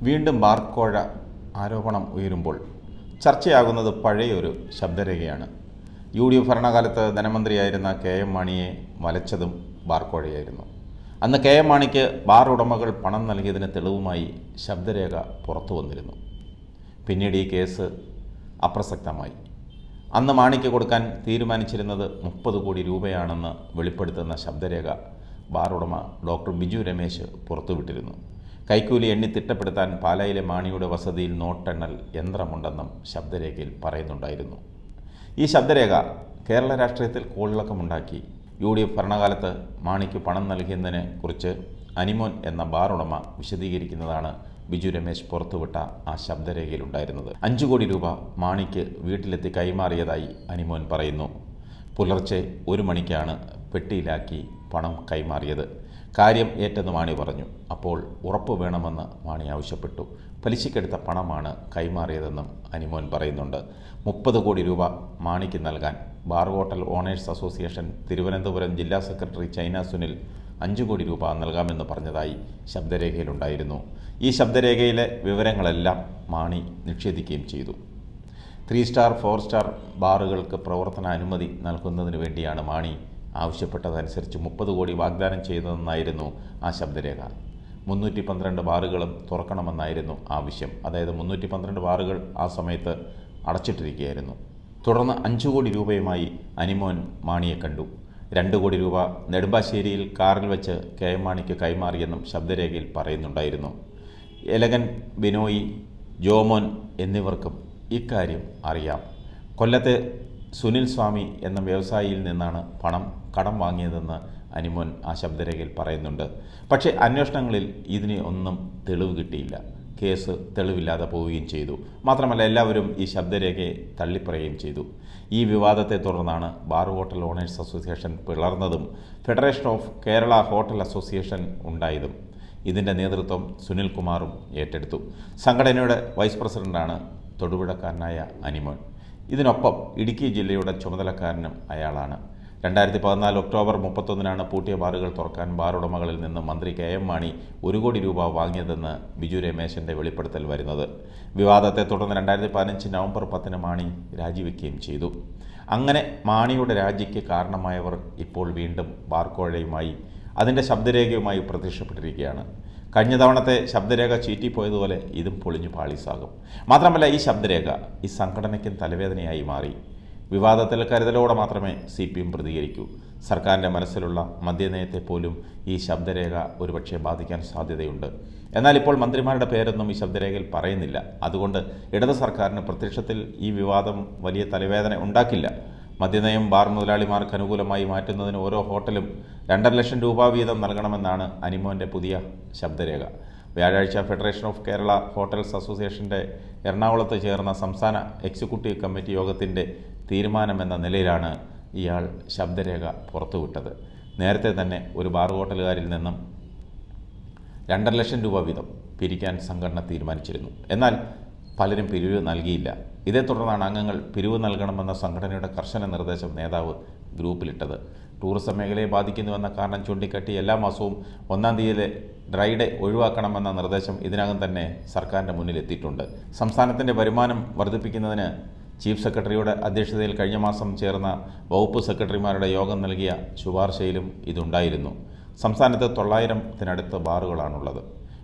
വീണ്ടും ബാർക്കോഴ ആരോപണം ഉയരുമ്പോൾ ചർച്ചയാകുന്നത് പഴയൊരു ശബ്ദരേഖയാണ്. UDF ഭരണകാലത്ത് ധനമന്ത്രിയായിരുന്ന KM മാണിയെ വലച്ചതും ബാർക്കോഴയായിരുന്നു. അന്ന് KM മാണിക്ക് ബാർ ഉടമകൾ പണം നൽകിയതിന് തെളിവുമായി ശബ്ദരേഖ പുറത്തു വന്നിരുന്നു. പിന്നീട് ഈ കേസ് അപ്രസക്തമായി. അന്ന് മാണിക്ക് കൊടുക്കാൻ തീരുമാനിച്ചിരുന്നത് 30 കോടി രൂപയാണെന്ന് വെളിപ്പെടുത്തുന്ന ശബ്ദരേഖ ബാർ ഉടമ ഡോക്ടർ ബിജു രമേശ് പുറത്തുവിട്ടിരുന്നു. കൈക്കൂലി എണ്ണി തിട്ടപ്പെടുത്താൻ പാലായിലെ മാണിയുടെ വസതിയിൽ നോട്ടെണ്ണൽ യന്ത്രമുണ്ടെന്നും ശബ്ദരേഖയിൽ പറയുന്നുണ്ടായിരുന്നു. ഈ ശബ്ദരേഖ കേരള രാഷ്ട്രീയത്തിൽ കോളിളക്കമുണ്ടാക്കി. UDF ഭരണകാലത്ത് മാണിക്ക് പണം നൽകിയതിനെ കുറിച്ച് അനിമോൻ എന്ന ബാർ ഉടമ വിശദീകരിക്കുന്നതാണ് ബിജു രമേശ് പുറത്തുവിട്ട ആ ശബ്ദരേഖയിലുണ്ടായിരുന്നത്. 5 കോടി രൂപ മാണിക്ക് വീട്ടിലെത്തി കൈമാറിയതായി അനിമോൻ പറയുന്നു. പുലർച്ചെ 1 മണിക്കാണ് പെട്ടിയിലാക്കി പണം കൈമാറിയത്. കാര്യം ഏറ്റെന്ന് മാണി പറഞ്ഞു. അപ്പോൾ ഉറപ്പ് വേണമെന്ന് മാണി ആവശ്യപ്പെട്ടു. പലിശക്കെടുത്ത പണമാണ് കൈമാറിയതെന്നും അനിമോൻ പറയുന്നുണ്ട്. 30 കോടി രൂപ മാണിക്ക് നൽകാൻ bar hotel owners association Thiruvananthapuram ജില്ലാ സെക്രട്ടറി ചൈന സുനിൽ 5 കോടി രൂപ നൽകാമെന്ന് പറഞ്ഞതായി ശബ്ദരേഖയിലുണ്ടായിരുന്നു. ഈ ശബ്ദരേഖയിലെ വിവരങ്ങളെല്ലാം മാണി നിഷേധിക്കുകയും ചെയ്തു. 3 സ്റ്റാർ 4 സ്റ്റാർ ബാറുകൾക്ക് പ്രവർത്തന അനുമതി നൽകുന്നതിന് വേണ്ടിയാണ് മാണി ആവശ്യപ്പെട്ടതനുസരിച്ച് 30 കോടി വാഗ്ദാനം ചെയ്തതെന്നായിരുന്നു ആ ശബ്ദരേഖ. 312 ബാറുകളും തുറക്കണമെന്നായിരുന്നു ആവശ്യം. അതായത് 312 ബാറുകൾ ആ സമയത്ത് അടച്ചിട്ടിരിക്കുകയായിരുന്നു. തുടർന്ന് 5 കോടി രൂപയുമായി അനിമോൻ മാണിയെ കണ്ടു. 2 കോടി രൂപ നെടുമ്പാശ്ശേരിയിൽ കാറിൽ വെച്ച് KM മാണിക്ക് കൈമാറിയെന്നും ശബ്ദരേഖയിൽ പറയുന്നുണ്ടായിരുന്നു. എലഗൻ, ബിനോയി, ജോമോൻ എന്നിവർക്കും ഇക്കാര്യം അറിയാം. കൊല്ലത്തെ സുനിൽ സ്വാമി എന്ന വ്യവസായിയിൽ നിന്നാണ് പണം കടം വാങ്ങിയതെന്ന് അനിമോൻ ആ ശബ്ദരേഖയിൽ പറയുന്നുണ്ട്. പക്ഷേ അന്വേഷണങ്ങളിൽ ഇതിന് ഒന്നും തെളിവ് കിട്ടിയില്ല. കേസ് തെളിവില്ലാതെ പോവുകയും ചെയ്തു. മാത്രമല്ല എല്ലാവരും ഈ ശബ്ദരേഖയെ തള്ളിപ്പറയുകയും ചെയ്തു. ഈ വിവാദത്തെ തുടർന്നാണ് ബാർ ഹോട്ടൽ ഓണേഴ്സ് അസോസിയേഷൻ പിളർന്നതും federation of Kerala hotel association ഉണ്ടായതും. ഇതിൻ്റെ നേതൃത്വം സുനിൽകുമാറും ഏറ്റെടുത്തു. സംഘടനയുടെ വൈസ് പ്രസിഡന്റാണ് തൊടുപുഴക്കാരനായ അനിമോൻ. ഇതിനൊപ്പം ഇടുക്കി ജില്ലയുടെ ചുമതലക്കാരനും അയാളാണ്. 2014 ഒക്ടോബർ 31 പൂട്ടിയ ബാറുകൾ തുറക്കാൻ ബാർ ഉടമകളിൽ നിന്ന് മന്ത്രി KM മാണി 1 കോടി രൂപ വാങ്ങിയതെന്ന് ബിജു രമേശിൻ്റെ വെളിപ്പെടുത്തൽ വരുന്നത്. വിവാദത്തെ തുടർന്ന് 2015 നവംബർ 10 മാണി രാജിവെക്കുകയും ചെയ്തു. അങ്ങനെ മാണിയുടെ രാജിക്ക് കാരണമായവർ ഇപ്പോൾ വീണ്ടും ബാർക്കോഴയുമായി അതിൻ്റെ ശബ്ദരേഖയുമായി പ്രത്യക്ഷപ്പെട്ടിരിക്കുകയാണ്. കഴിഞ്ഞ തവണത്തെ ശബ്ദരേഖ ചീറ്റിപ്പോയതുപോലെ ഇതും പൊളിഞ്ഞു പാളീസാകും. മാത്രമല്ല ഈ ശബ്ദരേഖ ഈ സംഘടനയ്ക്കും തലവേദനയായി മാറി. വിവാദത്തിൽ കരുതലോടെ മാത്രമേ CPM പ്രതികരിക്കൂ. സർക്കാരിൻ്റെ മനസ്സിലുള്ള മദ്യനയത്തെ പോലും ഈ ശബ്ദരേഖ ഒരുപക്ഷെ ബാധിക്കാൻ സാധ്യതയുണ്ട്. എന്നാൽ ഇപ്പോൾ മന്ത്രിമാരുടെ പേരൊന്നും ഈ ശബ്ദരേഖയിൽ പറയുന്നില്ല. അതുകൊണ്ട് ഇടത് സർക്കാരിന് പ്രത്യക്ഷത്തിൽ ഈ വിവാദം വലിയ തലവേദന ഉണ്ടാക്കില്ല. മദ്യനയം ബാർ മുതലാളിമാർക്ക് അനുകൂലമായി മാറ്റുന്നതിന് ഓരോ ഹോട്ടലും 2.5 ലക്ഷം രൂപ വീതം നൽകണമെന്നാണ് അനിമോൻ്റെ പുതിയ ശബ്ദരേഖ. വ്യാഴാഴ്ച ഫെഡറേഷൻ ഓഫ് കേരള ഹോട്ടൽസ് അസോസിയേഷൻ്റെ എറണാകുളത്ത് ചേർന്ന സംസ്ഥാന എക്സിക്യൂട്ടീവ് കമ്മിറ്റി യോഗത്തിൻ്റെ തീരുമാനമെന്ന നിലയിലാണ് ഇയാൾ ശബ്ദരേഖ പുറത്തുവിട്ടത്. നേരത്തെ തന്നെ ഒരു ബാർ ഹോട്ടലുകാരിൽ നിന്നും 2.5 ലക്ഷം രൂപ വീതം പിരിക്കാൻ സംഘടന തീരുമാനിച്ചിരുന്നു. എന്നാൽ പലരും പിരിവ് നൽകിയില്ല. ഇതേ തുടർന്നാണ് അംഗങ്ങൾ പിരിവ് നൽകണമെന്ന സംഘടനയുടെ കർശന നിർദ്ദേശം നേതാവ് ഗ്രൂപ്പിലിട്ടത്. ടൂറിസം മേഖലയെ ബാധിക്കുന്നുവെന്ന കാരണം ചൂണ്ടിക്കാട്ടി എല്ലാ മാസവും 1-ാം തീയതിയിലെ ഡ്രൈ ഡേ ഒഴിവാക്കണമെന്ന നിർദ്ദേശം ഇതിനകം തന്നെ സർക്കാരിൻ്റെ മുന്നിലെത്തിയിട്ടുണ്ട്. സംസ്ഥാനത്തിൻ്റെ വരുമാനം വർദ്ധിപ്പിക്കുന്നതിന് ചീഫ് സെക്രട്ടറിയുടെ അധ്യക്ഷതയിൽ കഴിഞ്ഞ മാസം ചേർന്ന വകുപ്പ് സെക്രട്ടറിമാരുടെ യോഗം നൽകിയ ശുപാർശയിലും ഇതുണ്ടായിരുന്നു. സംസ്ഥാനത്ത് 900-ത്തിനടുത്ത് ബാറുകളാണുള്ളത്.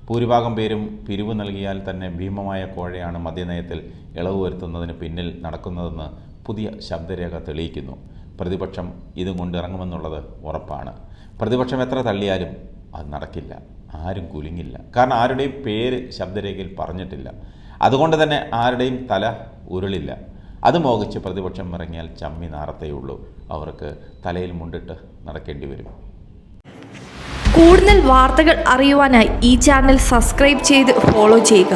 ഭൂരിഭാഗം പേരും പിരിവ് നൽകിയാൽ തന്നെ ഭീമമായ കോഴയാണ് മദ്യനയത്തിൽ ഇളവ് വരുത്തുന്നതിന് പിന്നിൽ നടക്കുന്നതെന്ന് പുതിയ ശബ്ദരേഖ തെളിയിക്കുന്നു. പ്രതിപക്ഷം ഇതും കൊണ്ടിറങ്ങുമെന്നുള്ളത് ഉറപ്പാണ്. പ്രതിപക്ഷം എത്ര തള്ളിയാലും അത് നടക്കില്ല. ആരും കുലുങ്ങില്ല. കാരണം ആരുടെയും പേര് ശബ്ദരേഖയിൽ പറഞ്ഞിട്ടില്ല. അതുകൊണ്ട് തന്നെ ആരുടെയും തല ഉരുളില്ല. അത് മോഹിച്ച് പ്രതിപക്ഷം ഇറങ്ങിയാൽ ചമ്മി നാറത്തേയുള്ളൂ. അവർക്ക് തലയിൽ മുണ്ടിട്ട് നടക്കേണ്ടി വരും. കൂടുതൽ വാർത്തകൾ അറിയുവാനായി ഈ ചാനൽ സബ്സ്ക്രൈബ് ചെയ്ത് ഫോളോ ചെയ്യുക.